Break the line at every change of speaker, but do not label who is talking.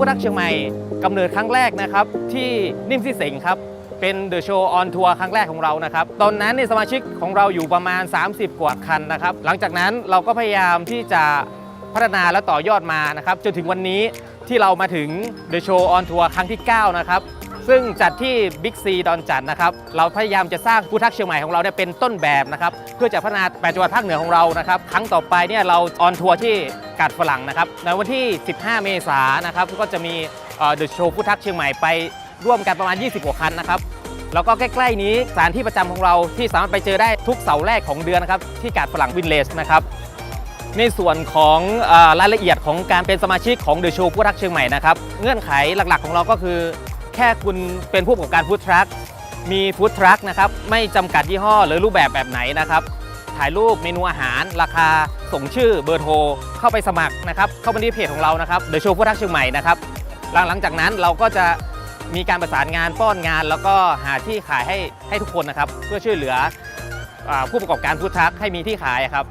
ทักเชียงใหม่กำเนิดครั้งแรกนะครับที่นิ่มซี่เสงครับเป็นเดอะโชว์ออนทัวร์ครั้งแรกของเรานะครับตอนนั้นสมาชิกของเราอยู่ประมาณ30 กว่าคันนะครับหลังจากนั้นเราก็พยายามที่จะพัฒนาและต่อยอดมานะครับจนถึงวันนี้ที่เรามาถึงเดอะโชว์ออนทัวร์ครั้งที่9นะครับซึ่งจัดที่บิ๊กซีดอนจัดนะครับเราพยายามจะสร้างฟู้ดทรัคเชียงใหม่ของเราเป็นต้นแบบนะครับเพื่อจะพัฒนา8จังหวัดภาคเหนือของเรานะครับครั้งต่อไปเราออนทัวร์ที่กาดฝรั่งนะครับในวันที่15 เมษายนนะครับก็จะมีเดอะโชว์ฟู้ดทรัคเชียงใหม่ไปร่วมกันประมาณ20 กว่าคันนะครับแล้วก็ใกล้ๆนี้สถานที่ประจำของเราที่สามารถไปเจอได้ทุกเสาร์แรกของเดือนนะครับที่กาดฝรั่งวินเลจนะครับในส่วนของรายละเอียดของการเป็นสมาชิกของเดอะโชว์ฟู้ดทรัคเชียงใหม่นะครับเงื่อนไขหลักๆของเราก็คือแค่คุณเป็นผู้ประกอบการฟู้ดทรัคมีฟู้ดทรัคนะครับไม่จำกัดยี่ห้อหรือรูปแบบไหนนะครับถ่ายรูปเมนูอาหารราคาส่งชื่อเบอร์โทรเข้าไปสมัครนะครับเข้าไปที่เพจของเรานะครับเดอะโชว์ฟู้ดทรัคเชียงใหม่นะครับหลังจากนั้นเราก็จะมีการประสานงานป้อนงานแล้วก็หาที่ขายให้ทุกคนนะครับเพื่อช่วยเหลือผู้ประกอบการฟู้ดทรัคให้มีที่ขายครับ